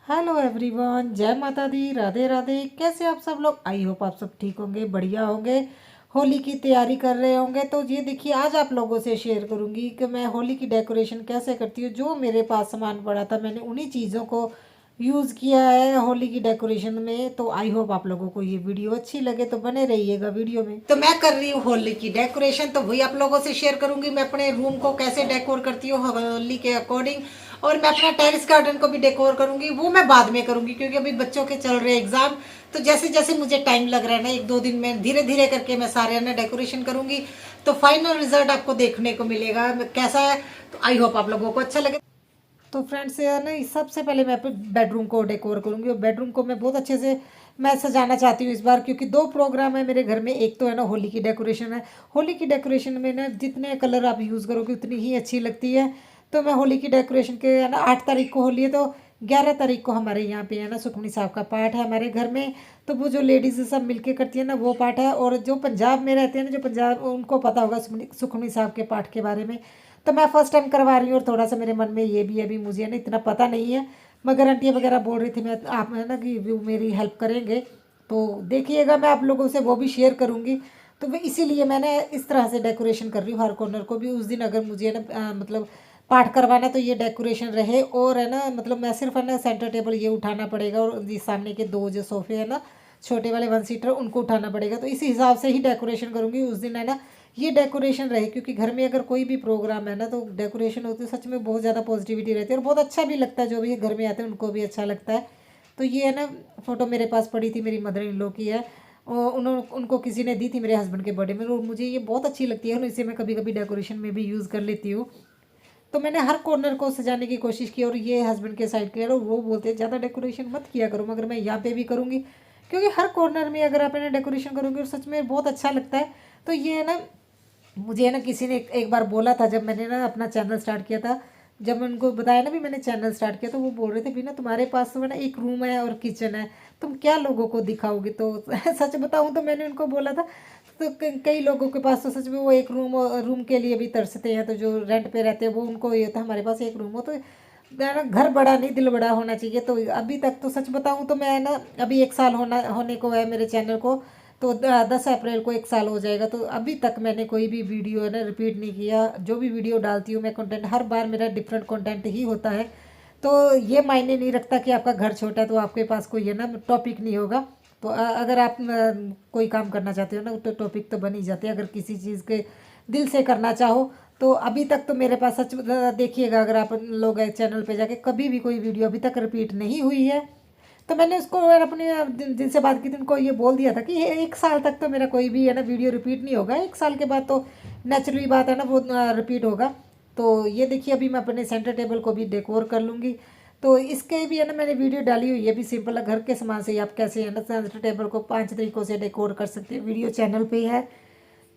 Hello everyone, जय माता दी, राधे राधे। कैसे आप सब लोग? आई होप आप सब ठीक होंगे, बढ़िया होंगे। होली की तैयारी कर रहे होंगे। तो ये देखिए, आज आप लोगों से शेयर करूंगी कि मैं होली की डेकोरेशन कैसे करती हूँ। जो मेरे पास सामान पड़ा था, मैंने उन्हीं चीज़ों को यूज़ किया है होली की डेकोरेशन में। तो आई होप आप लोगों को ये वीडियो अच्छी लगे, तो बने रहिएगा वीडियो में। तो मैं कर रही हूँ होली की डेकोरेशन, तो वही आप लोगों से शेयर करूंगी मैं अपने रूम को कैसे डेकोर करती हूँ होली के अकॉर्डिंग। और मैं अपना टेरिस गार्डन को भी डेकोर करूंगी, वो मैं बाद में करूंगी क्योंकि अभी बच्चों के चल रहे हैं एग्जाम। तो जैसे जैसे मुझे टाइम लग रहा है ना, एक दो दिन में धीरे धीरे करके मैं सारे ना डेकोरेशन करूंगी। तो फाइनल रिजल्ट आपको देखने को मिलेगा कैसा है। तो आई होप आप लोगों को अच्छा लगे। तो फ्रेंड्स यार ना, सबसे पहले मैं अपने बेडरूम को डेकोर करूंगी, और बेडरूम को मैं बहुत अच्छे से मैं सजाना चाहती हूँ इस बार, क्योंकि दो प्रोग्राम है मेरे घर में। एक तो है ना होली की डेकोरेशन है। होली की डेकोरेशन में ना जितने कलर आप यूज़ करोगे उतनी ही अच्छी लगती है। तो मैं होली की डेकोरेशन के है ना 8 तारीख को होली है, तो 11 तारीख को हमारे यहाँ पे है ना सुखमनी साहब का पाठ है हमारे घर में। तो वो जो लेडीज़ सब मिलके करती है ना, वो पाठ है। और जो पंजाब में रहते हैं ना, जो पंजाब, उनको पता होगा सुखमनी साहब के पाठ के बारे में। तो मैं फर्स्ट टाइम करवा रही हूँ, और थोड़ा सा मेरे मन में ये भी अभी मुझे ना इतना पता नहीं है। मगर आंटियाँ वगैरह बोल रही थी मैं आप है ना कि वो मेरी हेल्प करेंगे। तो देखिएगा, मैं आप लोगों से वो भी शेयर करूँगी। तो मैं इसीलिए मैंने इस तरह से डेकोरेशन कर रही हूँ हर कॉर्नर को भी। उस दिन अगर मुझे ना मतलब पाठ करवाना, तो ये डेकोरेशन रहे। और है ना मतलब मैं सिर्फ है ना सेंटर टेबल ये उठाना पड़ेगा, और ये सामने के दो जो सोफे है ना छोटे वाले 1 सीटर, उनको उठाना पड़ेगा। तो इसी हिसाब से ही डेकोरेशन करूँगी उस दिन है ना। ये डेकोरेशन रहे, क्योंकि घर में अगर कोई भी प्रोग्राम है ना, तो डेकोरेशन होती है सच में बहुत ज़्यादा पॉजिटिविटी रहती है, और बहुत अच्छा भी लगता है। जो भी घर में आते हैं उनको भी अच्छा लगता है। तो ये है ना फ़ोटो मेरे पास पड़ी थी, मेरी मदर इन लॉ की है। और उनको किसी ने दी थी मेरे हस्बैंड के बर्थडे में, और मुझे ये बहुत अच्छी लगती है, और इसे मैं कभी कभी डेकोरेशन में भी यूज़ कर लेती हूँ। तो मैंने हर कॉर्नर को सजाने की कोशिश की, और ये हस्बैंड के साइड के, और वो बोलते हैं ज़्यादा डेकोरेशन मत किया करो, मगर मैं यहाँ पे भी करूँगी। क्योंकि हर कॉर्नर में अगर आप है ना डेकोरेशन करोगे, और सच में बहुत अच्छा लगता है। तो ये है ना, मुझे ना किसी ने एक बार बोला था, जब मैंने ना अपना चैनल स्टार्ट किया था। जब मैं उनको बताया ना भी मैंने चैनल स्टार्ट किया, तो वो बोल रहे थे भी ना तुम्हारे पास तो है ना एक रूम है और किचन है, तुम क्या लोगों को दिखाओगे। तो सच बताऊं तो मैंने उनको बोला था, तो कई लोगों के पास तो सच में वो एक रूम के लिए भी तरसते हैं। तो जो रेंट पे रहते हैं वो, उनको ये होता है हमारे पास एक रूम हो। तो ना घर बड़ा नहीं दिल बड़ा होना चाहिए। तो अभी तक तो सच बताऊं तो मैं ना, अभी 1 साल होने को है मेरे चैनल को। तो 10 अप्रैल को 1 साल हो जाएगा। तो अभी तक मैंने कोई भी वीडियो है ना रिपीट नहीं किया। जो भी वीडियो डालती हूँ मैं, कंटेंट हर बार मेरा डिफरेंट कंटेंट ही होता है। तो ये मायने नहीं रखता कि आपका घर छोटा है तो आपके पास कोई है ना टॉपिक नहीं होगा। तो अगर आप कोई काम करना चाहते हो ना, तो टॉपिक तो बन ही जाते हैं, अगर किसी चीज़ के दिल से करना चाहो। तो अभी तक तो मेरे पास सच देखिएगा, अगर आप लोग चैनल पे जाके, कभी भी कोई वीडियो अभी तक रिपीट नहीं हुई है। तो मैंने उसको और अपने जिनसे बात की थी उनको ये बोल दिया था कि ये 1 साल तक तो मेरा कोई भी है ना वीडियो रिपीट नहीं होगा। 1 साल के बाद तो नेचुरली बात है ना, वो रिपीट होगा। तो ये देखिए, अभी मैं अपने सेंटर टेबल को भी डेकोर कर लूँगी। तो इसके भी है ना मैंने वीडियो डाली हुई है, भी सिंपल है, घर के सामान से ही आप कैसे है ना सेंटर टेबल को 5 तरीकों से डेकोर कर सकते हैं, वीडियो चैनल पे है।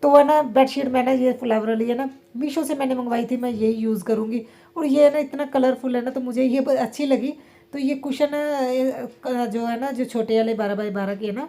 तो है ना बेडशीट मैंने ये फ्लावर वाली है ना मीशो से मैंने मंगवाई थी, मैं यही यूज़ करूँगी। और ये है ना इतना कलरफुल है ना, तो मुझे ये अच्छी लगी। तो ये कुशन जो है ना, जो छोटे वाले 12 बाई 12 के है ना,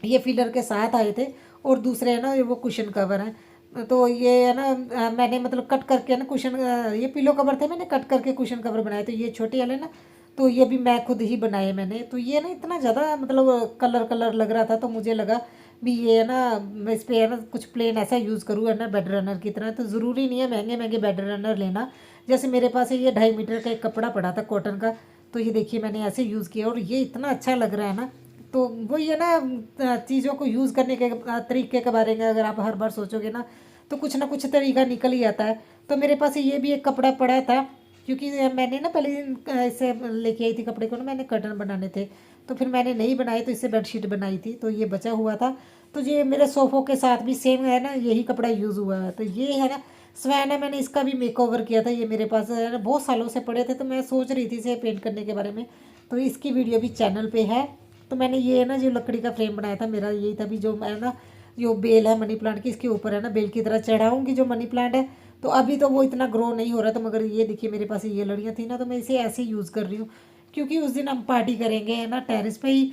ये फिलर के साथ आए थे। और दूसरे है ना ये वो कुशन कवर है। तो ये है ना मैंने मतलब कट करके ना कुशन, ये पिलो कवर थे, मैंने कट करके कुशन कवर बनाए। तो ये छोटे वाले ना, तो ये भी मैं खुद ही बनाए मैंने। तो ये ना इतना ज़्यादा मतलब कलर कलर लग रहा था, तो मुझे लगा भी ये है ना मैं इस पर है ना कुछ प्लेन ऐसा यूज़ करूँ है ना बेड रनर की तरह। तो ज़रूरी नहीं है महंगे महंगे बेड रनर लेना। जैसे मेरे पास है ये 2.5 मीटर का एक कपड़ा पड़ा था कॉटन का। तो ये देखिए मैंने ऐसे यूज़ किया, और ये इतना अच्छा लग रहा है ना। तो वही है ना, चीज़ों को यूज़ करने के तरीके के बारे में अगर आप हर बार सोचोगे ना कुछ तरीका निकल ही आता है। तो मेरे पास ये भी एक कपड़ा पड़ा था, क्योंकि मैंने ना पहले दिन इससे लेके आई थी कपड़े को ना, मैंने कर्टन बनाने थे। तो फिर मैंने नहीं बनाए, तो इससे बेडशीट बनाई थी, तो ये बचा हुआ था। तो ये मेरे सोफ़ों के साथ भी सेम है ना, यही कपड़ा यूज़ हुआ है। तो ये है ना स्वैन है, मैंने इसका भी मेक ओवर किया था। ये मेरे पास है ना बहुत सालों से पड़े थे, तो मैं सोच रही थी इसे पेंट करने के बारे में। तो इसकी वीडियो भी चैनल पे है। तो मैंने ये है ना जो लकड़ी का फ्रेम बनाया था, मेरा यही था भी, जो मैं ना जो बेल है मनी प्लांट की, इसके ऊपर है ना बेल की तरह चढ़ाऊंगी जो मनी प्लांट है। तो अभी तो वो इतना ग्रो नहीं हो रहा था, मगर ये देखिए मेरे पास ये लड़ियाँ थी ना, तो मैं इसे ऐसे यूज़ कर रही हूँ। क्योंकि उस दिन हम पार्टी करेंगे है ना टेरेस पे ही।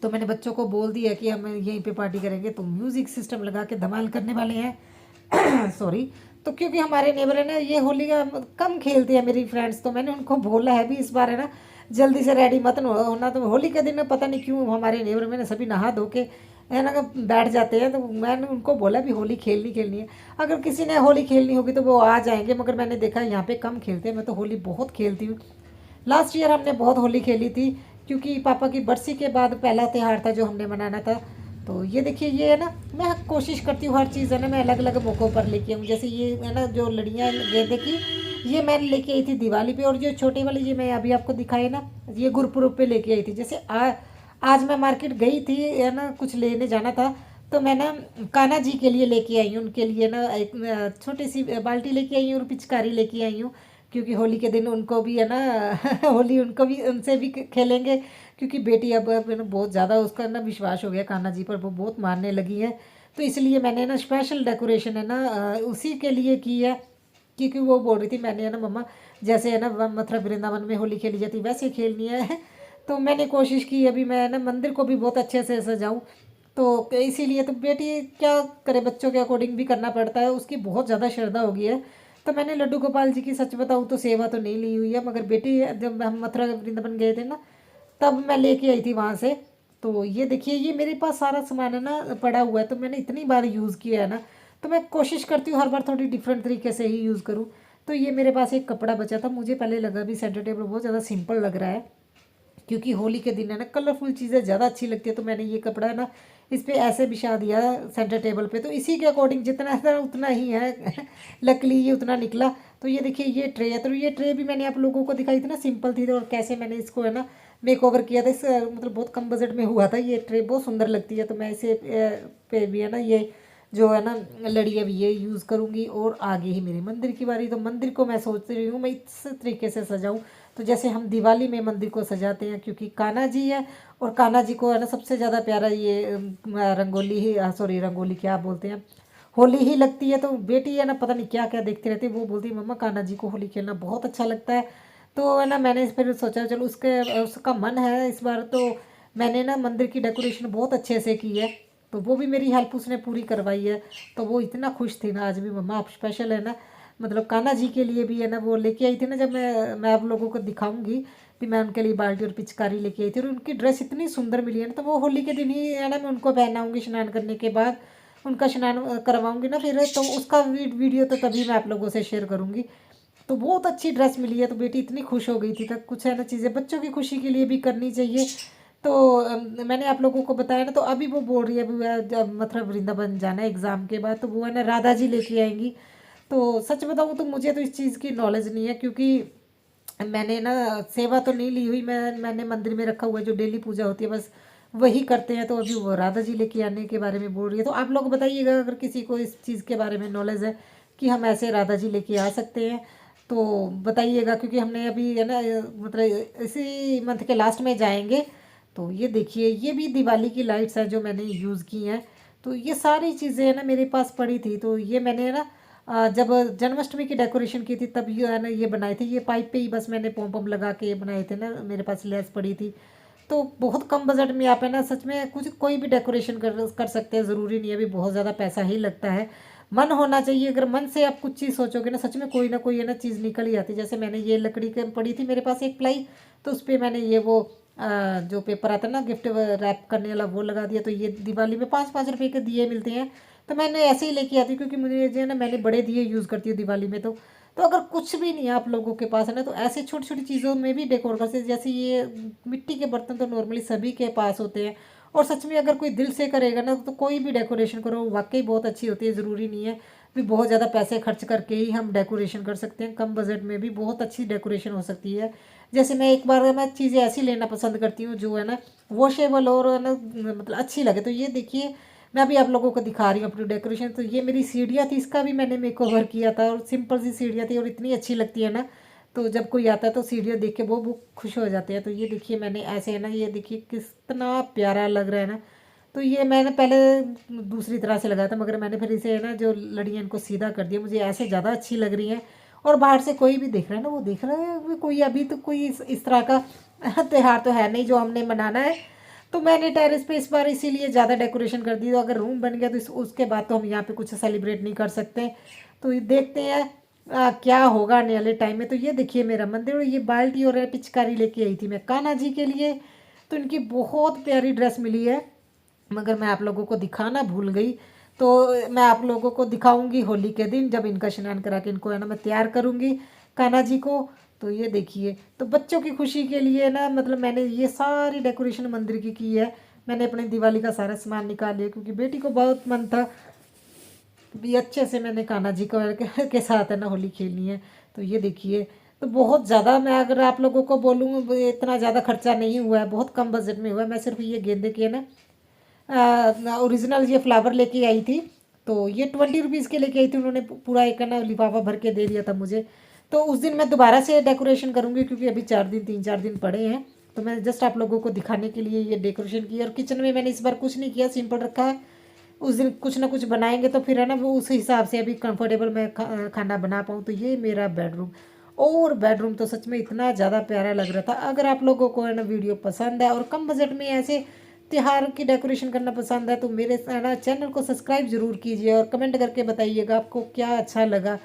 तो मैंने बच्चों को बोल दिया कि हम यहीं पे पार्टी करेंगे, तो म्यूज़िक सिस्टम लगा के धमाल करने वाले हैं। सॉरी। तो क्योंकि हमारे नेबर है ना, ये होली का कम खेलते हैं मेरी फ्रेंड्स, तो मैंने उनको बोला है भी इस बार है ना जल्दी से रेडी मत होना। तो होली के दिन पता नहीं क्यों हमारे नेबर में ना सभी नहा धो के है ना बैठ जाते हैं। तो मैंने उनको बोला भी होली खेलनी खेलनी है, अगर किसी ने होली खेलनी होगी तो वो आ जाएंगे, मगर मैंने देखा यहाँ पे कम खेलते हैं। मैं तो होली बहुत खेलती हूँ। लास्ट ईयर हमने बहुत होली खेली थी, क्योंकि पापा की बरसी के बाद पहला त्यौहार था जो हमने मनाना था। तो ये देखिए, ये है ना, मैं कोशिश करती हूँ हर चीज़ है ना मैं अलग अलग मौक़ों पर लेके आऊँ। जैसे ये है ना जो लड़ियाँ गेंदे की, ये मैंने लेके आई थी दिवाली पे। और जो छोटे वाली ये मैं अभी आपको दिखाई ना, ये गुरपुरुब पे लेके आई थी। जैसे आज मैं मार्केट गई थी है ना, कुछ लेने जाना था, तो मैं ना कान्हा जी के लिए लेके आई हूँ। उनके लिए ना एक छोटी सी बाल्टी लेके आई हूँ और पिचकारी लेके आई हूँ, क्योंकि होली के दिन उनको भी है ना होली उनको भी उनसे भी खेलेंगे। क्योंकि बेटी अब है ना बहुत ज़्यादा उसका ना विश्वास हो गया कान्हा जी पर, वो बहुत मानने लगी है। तो इसलिए मैंने ना स्पेशल डेकोरेशन है ना उसी के लिए की है। क्योंकि वो बोल रही थी, मैंने है ना मम्मा जैसे है ना मथुरा वृंदावन में होली खेली जाती वैसे खेलनी है। तो मैंने कोशिश की, अभी मैं ना मंदिर को भी बहुत अच्छे से सजाऊं। तो इसीलिए तो बेटी क्या करे, बच्चों के अकॉर्डिंग भी करना पड़ता है, उसकी बहुत ज़्यादा श्रद्धा हो गई है। तो मैंने लड्डू गोपाल जी की सच बताऊँ तो सेवा तो नहीं ली हुई है, मगर बेटी जब हम मथुरा वृंदावन गए थे ना, तब मैं लेके आई थी वहाँ से। तो ये देखिए, ये मेरे पास सारा सामान है ना पड़ा हुआ है, तो मैंने इतनी बार यूज़ किया है ना, तो मैं कोशिश करती हूँ हर बार थोड़ी डिफरेंट तरीके से ही यूज़ करूँ। तो ये मेरे पास एक कपड़ा बचा था, मुझे पहले लगा भी सेंटर टेबल बहुत ज़्यादा सिंपल लग रहा है, क्योंकि होली के दिन है ना कलरफुल चीज़ें ज़्यादा अच्छी लगती है। तो मैंने ये कपड़ा है ना इस पर ऐसे बिछा दिया सेंटर टेबल पे, तो इसी के अकॉर्डिंग जितना था उतना ही है लकली ये उतना निकला। तो ये देखिए, ये ट्रे है, तो ये ट्रे भी मैंने आप लोगों को दिखाई थी ना, सिंपल थी। और कैसे मैंने इसको है ना मेक ओवर किया था, इस मतलब बहुत कम बजट में हुआ था। ये ट्रे बहुत सुंदर लगती है, तो मैं इसे पे भी है ना ये जो है ना लड़ी अब ये यूज़ करूँगी। और आगे ही मेरे मंदिर की बारी, तो मंदिर को मैं सोच रही हूँ मैं इस तरीके से सजाऊँ, तो जैसे हम दिवाली में मंदिर को सजाते हैं, क्योंकि कान्हा जी है, और कान्हा जी को है ना सबसे ज़्यादा प्यारा ये रंगोली ही, सॉरी रंगोली क्या बोलते हैं, होली ही लगती है। तो बेटी है ना पता नहीं क्या क्या देखती रहती है, वो बोलती है मम्मा कान्हा जी को होली खेलना बहुत अच्छा लगता है। तो है ना मैंने फिर सोचा चलो उसके उसका मन है इस बार, तो मैंने ना मंदिर की डेकोरेशन बहुत अच्छे से की है। तो वो भी मेरी हेल्प उसने पूरी करवाई है। तो वो इतना खुश थी ना, आज भी मम्मा आप स्पेशल है ना, मतलब कान्हा जी के लिए भी है ना वो लेके आई थी ना। जब मैं आप लोगों को दिखाऊंगी कि मैं उनके लिए बाल्टी और पिचकारी लेके आई थी, और उनकी ड्रेस इतनी सुंदर मिली है ना, तो वो होली के दिन ही है ना मैं उनको पहनाऊंगी, स्नान करने के बाद उनका स्नान करवाऊंगी ना फिर, तो उसका वीडियो तो तभी मैं आप लोगों से शेयर करूंगी। तो बहुत अच्छी ड्रेस मिली है, तो बेटी इतनी खुश हो गई थी। तक कुछ है ना चीज़ें बच्चों की खुशी के लिए भी करनी चाहिए। तो मैंने आप लोगों को बताया ना, तो अभी वो बोल रही है अभी जब मथुरा वृंदावन जाना है एग्ज़ाम के बाद, तो वो है ना राधा जी लेके आएंगी। तो सच बताऊँ तो मुझे तो इस चीज़ की नॉलेज नहीं है, क्योंकि मैंने ना सेवा तो नहीं ली हुई, मैंने मंदिर में रखा हुआ है जो डेली पूजा होती है बस वही करते हैं। तो अभी वो राधा जी लेके आने के बारे में बोल रही है। तो आप लोग बताइएगा अगर किसी को इस चीज़ के बारे में नॉलेज है कि हम ऐसे राधा जी लेके आ सकते हैं, तो बताइएगा। क्योंकि हमने अभी है ना मतलब इसी मंथ के लास्ट में जाएंगे। तो ये देखिए, ये भी दिवाली की लाइट्स हैं जो मैंने यूज़ की हैं। तो ये सारी चीज़ें है ना मेरे पास पड़ी थी। तो ये मैंने ना जब जन्माष्टमी की डेकोरेशन की थी तब ये है ना ये बनाए थे, ये पाइप पे ही बस मैंने पॉम पॉम लगा के बनाए थे ना, मेरे पास लेस पड़ी थी। तो बहुत कम बजट में आप है ना सच में कुछ कोई भी डेकोरेशन कर कर सकते हैं, ज़रूरी नहीं है अभी बहुत ज़्यादा पैसा ही लगता है। मन होना चाहिए, अगर मन से आप कुछ चीज़ सोचोगे ना कोई है ना चीज़ निकल ही आती है। जैसे मैंने ये लकड़ी के पड़ी थी मेरे पास एक प्लाई, तो उस पर मैंने ये वो जो पेपर आता है ना गिफ्ट रैप करने वाला वो लगा दिया। तो ये दिवाली में 5-5 रुपए के दिए मिलते हैं, तो मैंने ऐसे ही लेके आती हूँ, क्योंकि मुझे जो है ना मैंने बड़े दिए यूज़ करती हूँ दिवाली में। तो अगर कुछ भी नहीं है आप लोगों के पास है ना, तो ऐसे छोटी छोटी चीज़ों में भी डेकोर कर सकते। जैसे ये मिट्टी के बर्तन तो नॉर्मली सभी के पास होते हैं, और सच में अगर कोई दिल से करेगा ना तो कोई भी डेकोरेशन करो वाकई बहुत अच्छी होती है। ज़रूरी नहीं है भी बहुत ज़्यादा पैसे खर्च करके ही हम डेकोरेशन कर सकते हैं, कम बजट में भी बहुत अच्छी डेकोरेशन हो सकती है। जैसे मैं एक बार मैं चीज़ें ऐसी लेना पसंद करती हूँ जो है ना वॉशेबल और है ना मतलब अच्छी लगे। तो ये देखिए, मैं अभी आप लोगों को दिखा रही हूँ अपनी डेकोरेशन। तो ये मेरी सीढ़ियाँ थी, इसका भी मैंने मेक ओवर किया था, और सिंपल सी सीढ़ियाँ थी और इतनी अच्छी लगती है ना। तो जब कोई आता है तो सीढ़ियाँ देख के वो खुश हो जाते हैं। तो ये देखिए मैंने ऐसे है ना, ये देखिए कितना प्यारा लग रहा है ना। तो ये मैंने पहले दूसरी तरह से लगाया था, मगर मैंने फिर इसे है ना जो लड़ियाँ इनको सीधा कर दिया, मुझे ऐसे ज़्यादा अच्छी लग रही हैं। और बाहर से कोई भी देख रहा है ना, वो देख रहा है भी कोई अभी तो कोई इस तरह का त्यौहार तो है नहीं जो हमने मनाना है। तो मैंने टेरेस पे इस बार इसीलिए ज़्यादा डेकोरेशन कर दी। तो अगर रूम बन गया तो उसके बाद तो हम यहाँ पे कुछ सेलिब्रेट नहीं कर सकते। तो ये देखते हैं क्या होगा आने वाले टाइम में। तो ये देखिए मेरा मंदिर, और ये बाल्टी और पिचकारी लेके आई थी मैं कान्हा जी के लिए। तो इनकी बहुत प्यारी ड्रेस मिली है, मगर मैं आप लोगों को दिखाना भूल गई। तो मैं आप लोगों को दिखाऊंगी होली के दिन, जब इनका स्नान करा के इनको है ना मैं तैयार करूंगी कान्हा जी को। तो ये देखिए, तो बच्चों की खुशी के लिए ना मतलब मैंने ये सारी डेकोरेशन मंदिर की है। मैंने अपने दिवाली का सारा सामान निकाल लिया, क्योंकि बेटी को बहुत मन था भी अच्छे से मैंने कान्हा जी को के साथ है ना होली खेलनी है। तो ये देखिए, तो बहुत ज़्यादा मैं अगर आप लोगों को बोलूँ, इतना ज़्यादा खर्चा नहीं हुआ है, बहुत कम बजट में हुआ है। मैं सिर्फ ये गेंदे के ना ओरिजिनल ये फ्लावर लेके आई थी। तो ये 20 रुपीज़ के लेके आई थी, उन्होंने पूरा एक है ना लिफाफा भर के दे दिया था मुझे। तो उस दिन मैं दोबारा से डेकोरेशन करूँगी, क्योंकि अभी 4 दिन 3-4 दिन पड़े हैं। तो मैं जस्ट आप लोगों को दिखाने के लिए ये डेकोरेशन की। और किचन में मैंने इस बार कुछ नहीं किया, सिंपल रखा है। उस दिन कुछ ना कुछ बनाएंगे तो फिर है ना वो उस हिसाब से अभी कंफर्टेबल मैं खाना बना पाऊँ। तो ये मेरा बेडरूम, और बेडरूम तो सच में इतना ज़्यादा प्यारा लग रहा था। अगर आप लोगों को है ना वीडियो पसंद है और कम बजट में ऐसे त्योहार की डेकोरेशन करना पसंद है, तो मेरे है ना चैनल को सब्सक्राइब ज़रूर कीजिए और कमेंट करके बताइएगा आपको क्या अच्छा लगा।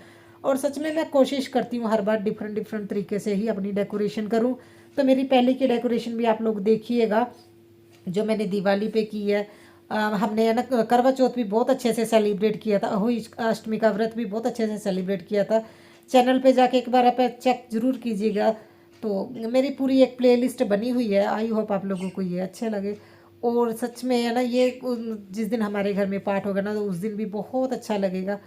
और सच में मैं कोशिश करती हूँ हर बार डिफरेंट डिफरेंट तरीके से ही अपनी डेकोरेशन करूँ। तो मेरी पहले की डेकोरेशन भी आप लोग देखिएगा, जो मैंने दिवाली पे की है। हमने है ना करवा चौथ भी बहुत अच्छे से सेलिब्रेट किया था, अहोई अष्टमी का व्रत भी बहुत अच्छे से सेलिब्रेट किया था। चैनल पे जाके एक बार आप चेक ज़रूर कीजिएगा। तो मेरी पूरी एक प्लेलिस्ट बनी हुई है, आई होप आप लोगों को ये अच्छे लगे। और सच में है ना ये जिस दिन हमारे घर में पाठ होगा ना, तो उस दिन भी बहुत अच्छा लगेगा।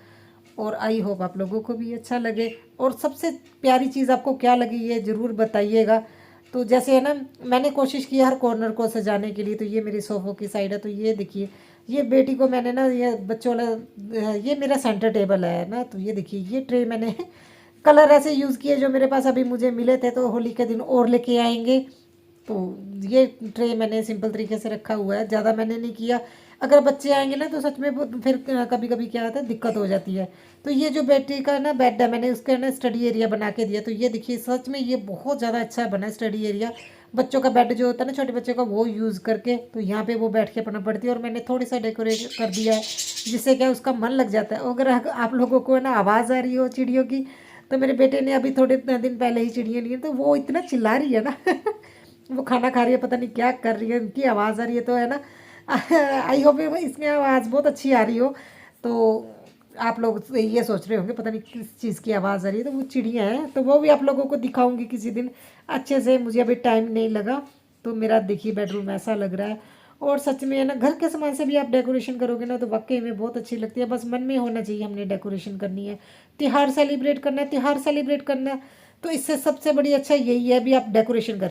और आई होप आप लोगों को भी अच्छा लगे। और सबसे प्यारी चीज़ आपको क्या लगी ये ज़रूर बताइएगा। तो जैसे है ना मैंने कोशिश की हर कॉर्नर को सजाने के लिए। तो ये मेरी सोफ़ों की साइड है। तो ये देखिए, ये बेटी को मैंने ना ये बच्चों वाला ये मेरा सेंटर टेबल है ना। तो ये देखिए, ये ट्रे मैंने कलर ऐसे यूज़ किए जो मेरे पास अभी मुझे मिले थे, तो होली के दिन और लेके आएंगे। तो ये ट्रे मैंने सिंपल तरीके से रखा हुआ है, ज़्यादा मैंने नहीं किया। अगर बच्चे आएंगे ना तो सच में फिर कभी कभी क्या होता है, दिक्कत हो जाती है। तो ये जो बेटी का ना बेड है, मैंने उसका ना स्टडी एरिया बना के दिया। तो ये देखिए, सच में ये बहुत ज़्यादा अच्छा बना है स्टडी एरिया। बच्चों का बेड जो होता है ना छोटे बच्चों का, वो यूज़ करके तो यहाँ पे वो बैठ के पढ़ना पड़ती है। और मैंने थोड़ी सा डेकोरेट कर दिया है, जिससे क्या उसका मन लग जाता है। अगर आप लोगों को है ना आवाज़ आ रही हो चिड़ियों की, तो मेरे बेटे ने अभी थोड़े दिन पहले ही चिड़िया ली है, तो वो इतना चिल्ला रही है ना वो खाना खा रही है, पता नहीं क्या कर रही है, उनकी आवाज़ आ रही है। तो है ना आई होप इसमें आवाज़ बहुत अच्छी आ रही हो। तो आप लोग ये सोच रहे होंगे पता नहीं किस चीज़ की आवाज़ आ रही है, तो वो चिड़िया हैं। तो वो भी आप लोगों को दिखाऊंगी किसी दिन अच्छे से। मुझे अभी टाइम नहीं लगा। तो मेरा देखिए बेडरूम ऐसा लग रहा है। और सच में है ना, घर के सामान से भी आप डेकोरेशन करोगे ना तो वाकई में बहुत अच्छी लगती है। बस मन में होना चाहिए हमने डेकोरेशन करनी है, त्योहार सेलिब्रेट करना है, त्योहार सेलिब्रेट करना है। तो इससे सबसे बड़ी अच्छा यही है भी आप डेकोरेशन कर